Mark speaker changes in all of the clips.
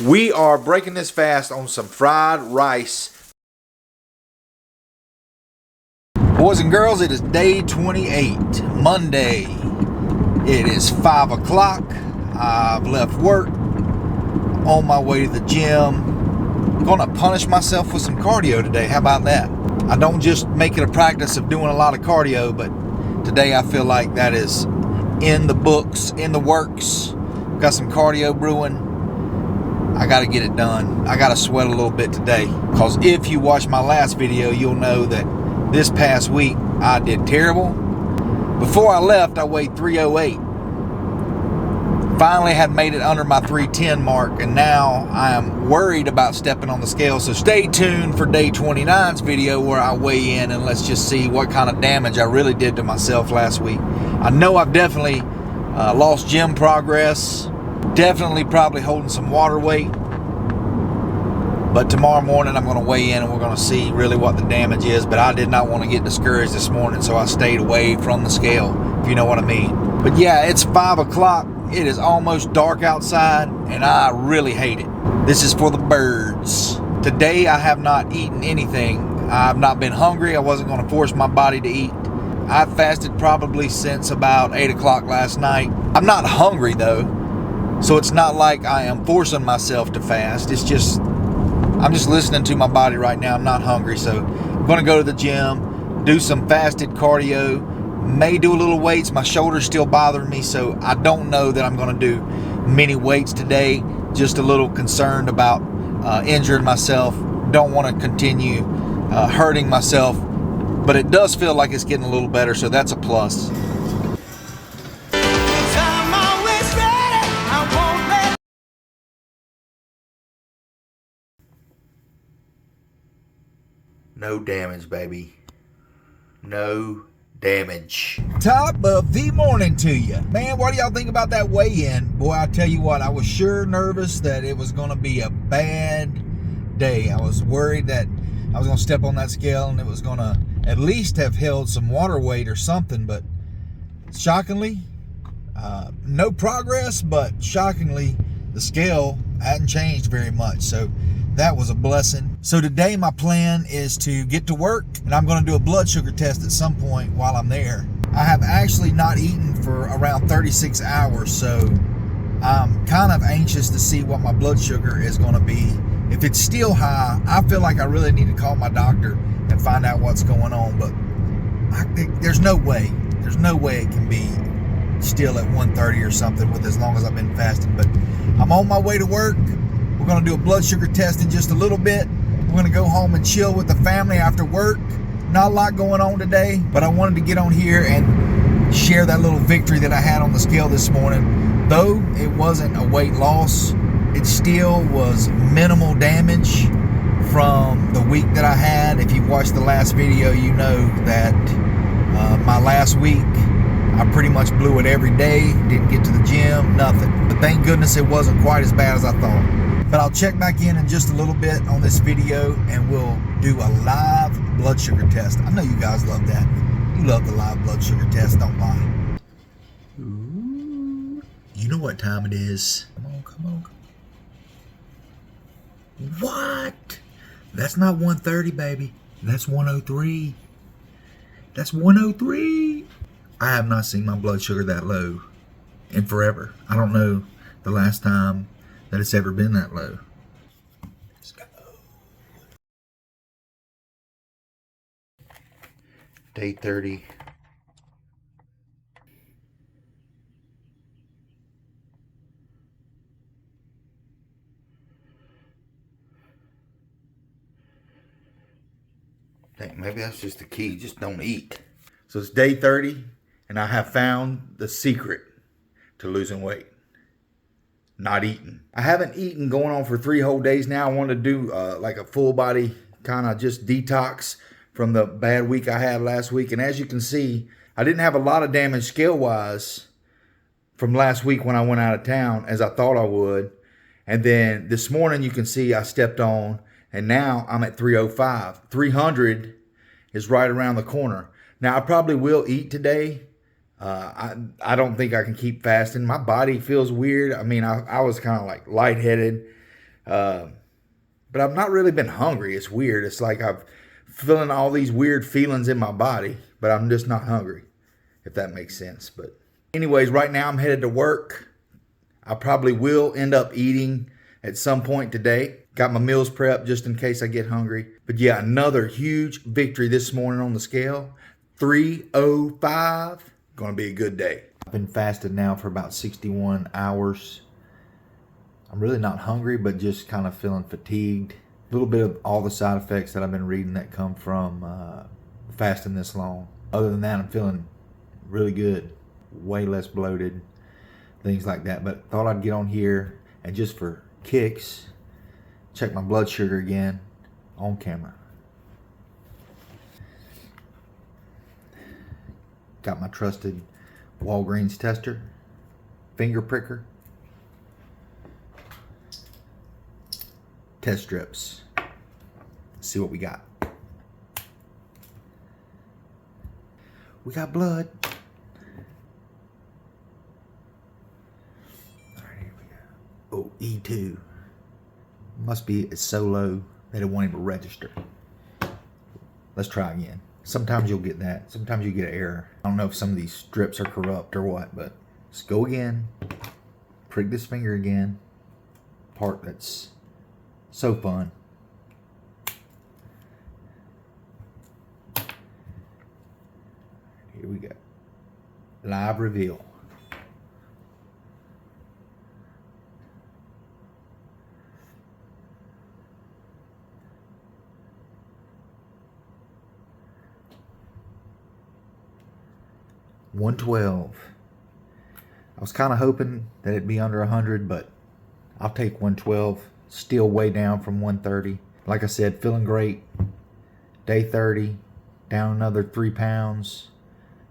Speaker 1: We are breaking this fast on some fried rice. Boys and girls, it is day 28, Monday. It is 5 o'clock. I've left work, on my way to the gym. Gonna punish myself with some cardio today. How about that? I don't just make it a practice of doing a lot of cardio, but today I feel like that is in the books, in the works. Got some cardio brewing. I got to get it done. I got to sweat a little bit today, because if you watch my last video, you'll know that this past week I did terrible. Before I left, I weighed 308. Finally had made it under my 310 mark, and now I am worried about stepping on the scale. So stay tuned for day 29's video where I weigh in, and let's just see what kind of damage I really did to myself last week. I know I've definitely lost gym progress. Definitely probably holding some water weight. But tomorrow morning I'm going to weigh in and we're going to see really what the damage is. But I did not want to get discouraged this morning, so I stayed away from the scale, if you know what I mean. But yeah, it's 5 o'clock. It is almost dark outside and I really hate it. This is for the birds. Today I have not eaten anything. I've not been hungry. I wasn't going to force my body to eat. I've fasted probably since about 8 o'clock last night. I'm not hungry though. So it's not like I am forcing myself to fast. It's just, I'm just listening to my body right now. I'm not hungry. So I'm going to go to the gym, do some fasted cardio, may do a little weights. My shoulder's still bothering me, so I don't know that I'm going to do many weights today. Just a little concerned about injuring myself. Don't want to continue hurting myself, but it does feel like it's getting a little better, so that's a plus. No damage, baby. No damage. Top of the morning to you. Man, what do y'all think about that weigh-in? Boy, I tell you what, I was sure nervous that it was going to be a bad day. I was worried that I was going to step on that scale and it was going to at least have held some water weight or something, but shockingly, no progress, but shockingly, the scale hadn't changed very much. So that was a blessing. So today my plan is to get to work, and I'm going to do a blood sugar test at some point while I'm there. I have actually not eaten for around 36 hours, so I'm kind of anxious to see what my blood sugar is going to be. If it's still high, I feel like I really need to call my doctor and find out what's going on, but there's no way it can be still at 130 or something with as long as I've been fasting. But I'm on my way to work. We're going to do a blood sugar test in just a little bit. We're going to go home and chill with the family after work. Not a lot going on today, but I wanted to get on here and share that little victory that I had on the scale this morning. Though it wasn't a weight loss, it still was minimal damage from the week that I had. If you watched the last video, you know that my last week, I pretty much blew it every day. Didn't get to the gym, nothing. But thank goodness it wasn't quite as bad as I thought. But I'll check back in just a little bit on this video and we'll do a live blood sugar test. I know you guys love that. You love the live blood sugar test, don't lie. Ooh, you know what time it is. Come on, come on, come on. What? That's not 130, baby. That's 103. That's 103. I have not seen my blood sugar that low in forever. I don't know the last time that it's ever been that low. Let's go. Day 30. Dang, maybe that's just the key. Just don't eat. So it's day 30, and I have found the secret to losing weight. Not eating. I haven't eaten going on for 3 whole days now. I wanted to do like a full body kind of just detox from the bad week I had last week. And as you can see, I didn't have a lot of damage scale wise from last week when I went out of town as I thought I would. And then this morning you can see I stepped on and now I'm at 305. 300 is right around the corner. Now I probably will eat today. I don't think I can keep fasting. My body feels weird. I mean, I was kind of like lightheaded. But I've not really been hungry. It's weird. It's like I've feeling all these weird feelings in my body, but I'm just not hungry, if that makes sense. But anyways, right now I'm headed to work. I probably will end up eating at some point today. Got my meals prepped just in case I get hungry. But yeah, another huge victory this morning on the scale. 305. Gonna be a good day. I've been fasted now for about 61 hours. I'm really not hungry, but just kind of feeling fatigued. A little bit of all the side effects that I've been reading that come from fasting this long. Other than that, I'm feeling really good. Way less bloated, things like that. But thought I'd get on here and just for kicks, check my blood sugar again on camera. Got my trusted Walgreens tester, finger pricker, test strips. Let's see what we got. We got blood. All right, here we go. Oh, E2. Must be it's so low that it won't even register. Let's try again. Sometimes you'll get that. Sometimes you get an error. I don't know if some of these strips are corrupt or what, but let's go again. Prick this finger again. Part that's so fun. Here we go. Live reveal. $112. I was kind of hoping that it'd be under 100, but I'll take 112. Still way down from 130. Like I said, feeling great. Day 30, down another 3 pounds.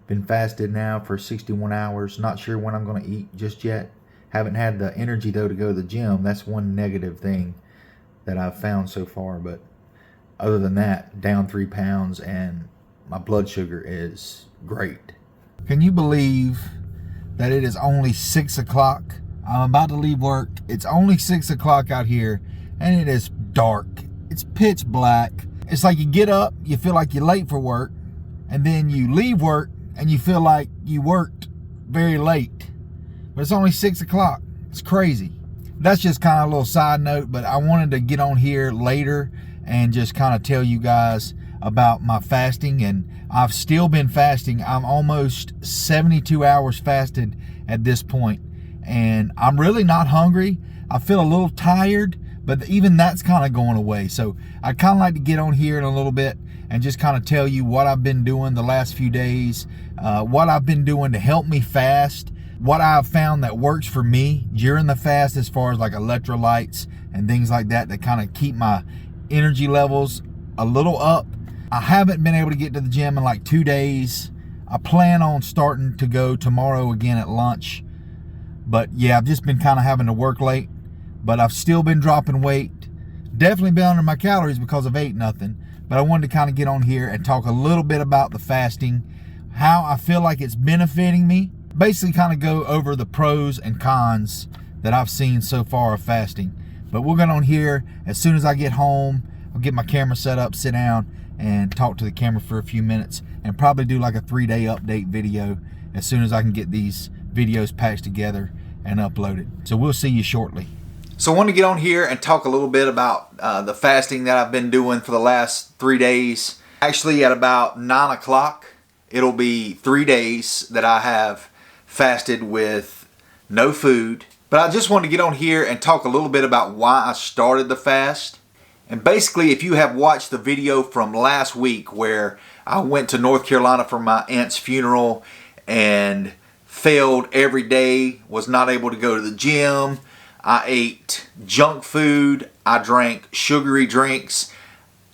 Speaker 1: Been fasted now for 61 hours. Not sure when I'm going to eat just yet. Haven't had the energy though to go to the gym. That's one negative thing that I've found so far. But other than that, down 3 pounds and my blood sugar is great. Can you believe that it is only 6 o'clock? I'm about to leave work. It's only 6 o'clock out here and it is dark. It's pitch black. It's like you get up, you feel like you're late for work, and then you leave work and you feel like you worked very late. But it's only 6 o'clock. It's crazy. That's just kind of a little side note, but I wanted to get on here later and just kind of tell you guys about my fasting. And I've still been fasting. I'm almost 72 hours fasted at this point. And I'm really not hungry. I feel a little tired, but even that's kind of going away. So I'd kind of like to get on here in a little bit and just kind of tell you what I've been doing the last few days, what I've been doing to help me fast, what I've found that works for me during the fast as far as like electrolytes and things like that kind of keep my energy levels a little up. I haven't been able to get to the gym in like 2 days. I plan on starting to go tomorrow again at lunch. But yeah, I've just been kind of having to work late. But I've still been dropping weight. Definitely been under my calories because I've ate nothing. But I wanted to kind of get on here and talk a little bit about the fasting, how I feel like it's benefiting me. Basically kind of go over the pros and cons that I've seen so far of fasting. But we'll get on here as soon as I get home. I'll get my camera set up, sit down, and talk to the camera for a few minutes, and probably do like a 3-day update video as soon as I can get these videos patched together and uploaded. So we'll see you shortly. So I want to get on here and talk a little bit about the fasting that I've been doing for the last 3 days. Actually, at about 9 o'clock, it'll be 3 days that I have fasted with no food. But I just want to get on here and talk a little bit about why I started the fast. And basically, if you have watched the video from last week where I went to North Carolina for my aunt's funeral and failed every day, was not able to go to the gym, I ate junk food, I drank sugary drinks,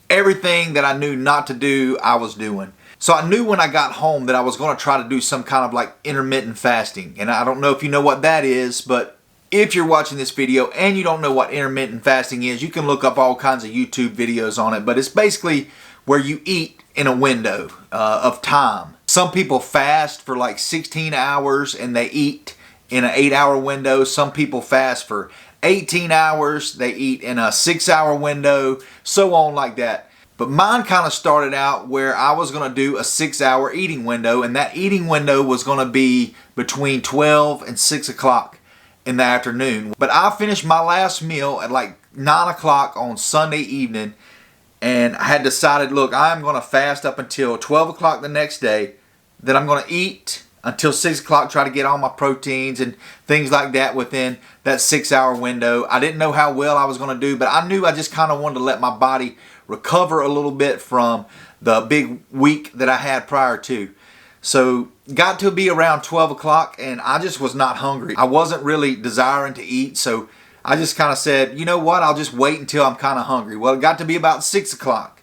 Speaker 1: everything that I knew not to do, I was doing. So I knew when I got home that I was going to try to do some kind of like intermittent fasting. And I don't know if you know what that is, but if you're watching this video and you don't know what intermittent fasting is, you can look up all kinds of YouTube videos on it. But it's basically where you eat in a window of time. Some people fast for like 16 hours and they eat in an 8-hour window. Some people fast for 18 hours. They eat in a 6-hour window, so on like that. But mine kind of started out where I was going to do a 6-hour eating window, and that eating window was going to be between 12 and 6 o'clock in the afternoon. But I finished my last meal at like 9 o'clock on Sunday evening, and I had decided, look, I'm going to fast up until 12 o'clock the next day. Then I'm going to eat until 6 o'clock, try to get all my proteins and things like that within that 6-hour window. I didn't know how well I was going to do, but I knew I just kind of wanted to let my body recover a little bit from the big week that I had prior to. So got to be around 12 o'clock and I just was not hungry. I wasn't really desiring to eat, so I just kind of said, you know what, I'll just wait until I'm kind of hungry. Well, it got to be about 6 o'clock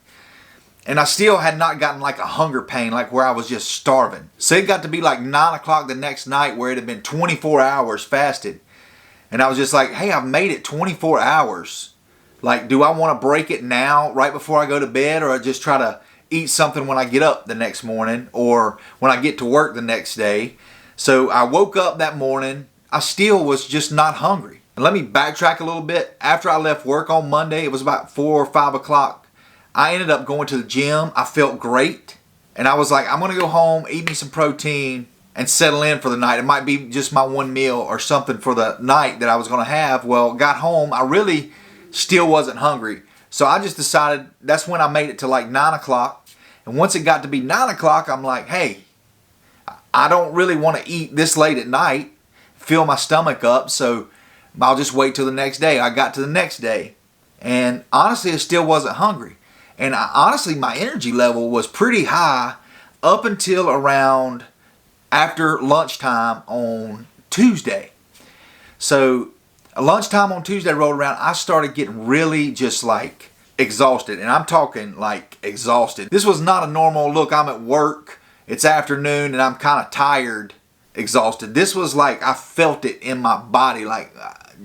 Speaker 1: and I still had not gotten like a hunger pain, like where I was just starving. So it got to be like 9 o'clock the next night where it had been 24 hours fasted. And I was just like, hey, I've made it 24 hours. Like, do I want to break it now, right before I go to bed, or just try to eat something when I get up the next morning or when I get to work the next day? So I woke up that morning. I still was just not hungry. And let me backtrack a little bit. After I left work on Monday, it was about 4 or 5 o'clock. I ended up going to the gym. I felt great. And I was like, I'm going to go home, eat me some protein, and settle in for the night. It might be just my one meal or something for the night that I was going to have. Well, got home. I really still wasn't hungry. So I just decided, that's when I made it to like 9 o'clock. And once it got to be 9 o'clock, I'm like, hey, I don't really want to eat this late at night, fill my stomach up, so I'll just wait till the next day. I got to the next day, and honestly, I still wasn't hungry. And honestly, my energy level was pretty high up until around after lunchtime on Tuesday. So lunchtime on Tuesday rolled around, I started getting really just like exhausted. And I'm talking like exhausted. This was not a normal, look, I'm at work, it's afternoon, and I'm kind of tired, exhausted. This was like, I felt it in my body, like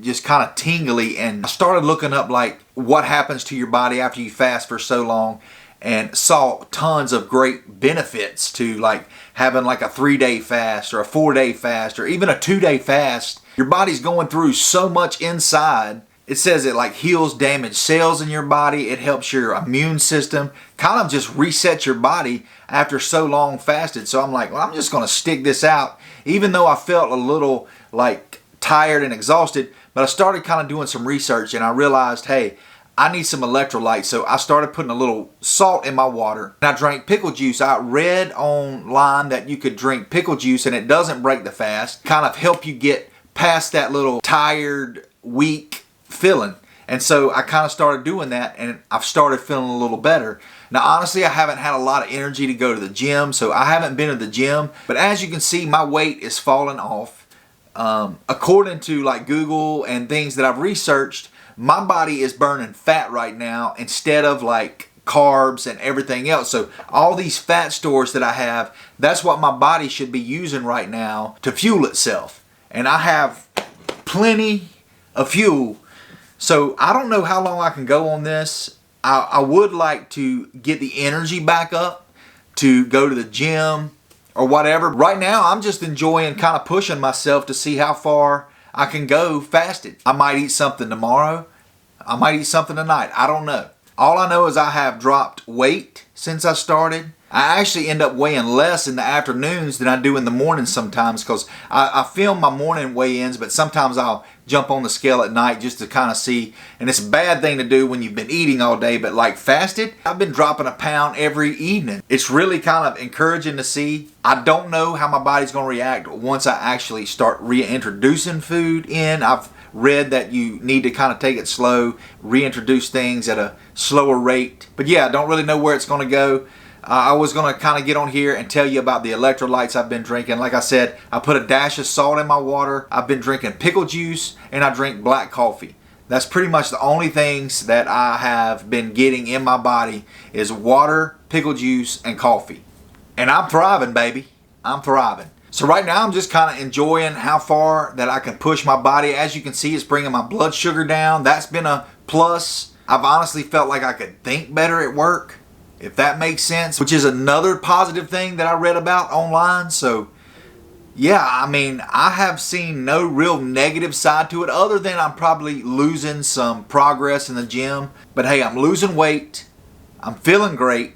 Speaker 1: just kind of tingly. And I started looking up like what happens to your body after you fast for so long, and saw tons of great benefits to like having like a 3-day fast or a 4-day fast or even a 2-day fast. Your body's going through so much inside. It says it like heals damaged cells in your body. It helps your immune system kind of just reset your body after so long fasted. So I'm like, well, I'm just going to stick this out, even though I felt a little like tired and exhausted. But I started kind of doing some research and I realized, hey, I need some electrolytes. So I started putting a little salt in my water. And I drank pickle juice. I read online that you could drink pickle juice and it doesn't break the fast. Kind of help you get past that little tired, weak feeling. And so I kind of started doing that and I've started feeling a little better. Now honestly, I haven't had a lot of energy to go to the gym, so I haven't been to the gym. But as you can see, my weight is falling off. According to like Google and things that I've researched, my body is burning fat right now instead of like carbs and everything else. So all these fat stores that I have, that's what my body should be using right now to fuel itself. And I have plenty of fuel. So I don't know how long I can go on this. I would like to get the energy back up to go to the gym or whatever. Right now, I'm just enjoying kind of pushing myself to see how far I can go fasted. I might eat something tomorrow. I might eat something tonight. I don't know. All I know is I have dropped weight since I started. I actually end up weighing less in the afternoons than I do in the mornings sometimes, because I film my morning weigh-ins, but sometimes I'll jump on the scale at night just to kind of see. And it's a bad thing to do when you've been eating all day, but like fasted, I've been dropping a pound every evening. It's really kind of encouraging to see. I don't know how my body's going to react once I actually start reintroducing food in. I've read that you need to kind of take it slow, reintroduce things at a slower rate. But yeah, I don't really know where it's going to go. I was going to kind of get on here and tell you about the electrolytes I've been drinking. Like I said, I put a dash of salt in my water. I've been drinking pickle juice and I drink black coffee. That's pretty much the only things that I have been getting in my body is water, pickle juice, and coffee. And I'm thriving, baby. I'm thriving. So right now I'm just kind of enjoying how far that I can push my body. As you can see, it's bringing my blood sugar down. That's been a plus. I've honestly felt like I could think better at work, if that makes sense, which is another positive thing that I read about online. So yeah, I mean, I have seen no real negative side to it other than I'm probably losing some progress in the gym. But hey, I'm losing weight. I'm feeling great.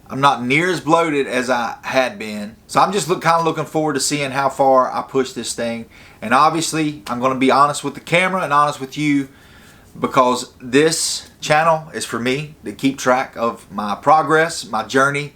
Speaker 1: I'm not near as bloated as I had been. So I'm just kind of looking forward to seeing how far I push this thing. And obviously, I'm going to be honest with the camera and honest with you, because this channel is for me to keep track of my progress, my journey.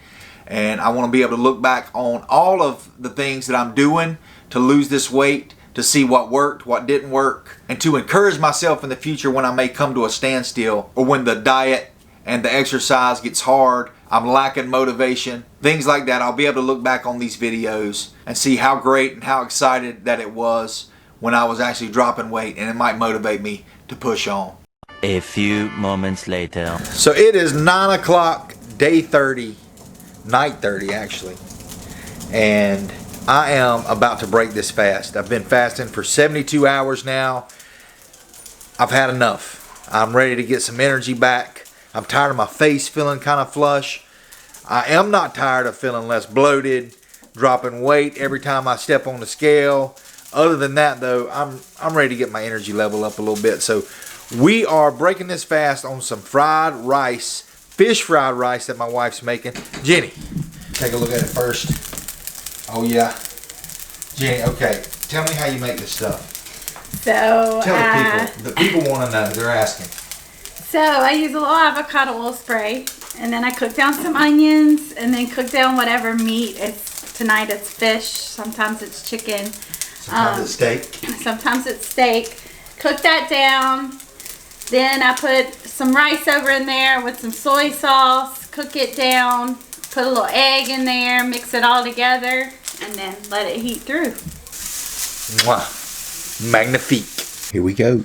Speaker 1: And I want to be able to look back on all of the things that I'm doing to lose this weight, to see what worked, what didn't work, and to encourage myself in the future when I may come to a standstill, or when the diet and the exercise gets hard, I'm lacking motivation, things like that. I'll be able to look back on these videos and see how great and how excited that it was when I was actually dropping weight, and it might motivate me to push on.
Speaker 2: A few moments later.
Speaker 1: So it is 9 o'clock, day 30. Night 30 actually, and I am about to break this fast. I've been fasting for 72 hours now. I've had enough. I'm ready to get some energy back. I'm tired of my face feeling kind of flush. I am not tired of feeling less bloated, dropping weight every time I step on the scale. Other than that though, I'm ready to get my energy level up a little bit. So we are breaking this fast on some fried rice, fish fried rice that my wife's making. Jenny, take a look at it first. Oh yeah. Jenny, okay, tell me how you make this stuff.
Speaker 3: So
Speaker 1: Tell the people want to know, they're asking.
Speaker 3: So I use a little avocado oil spray, and then I cook down some onions, and then cook down whatever meat. Tonight it's fish, sometimes it's chicken.
Speaker 1: Sometimes it's steak.
Speaker 3: Sometimes it's steak. Cook that down. Then I put some rice over in there with some soy sauce, cook it down, put a little egg in there, mix it all together, and then let it heat through.
Speaker 1: Mwah. Magnifique. Here we go.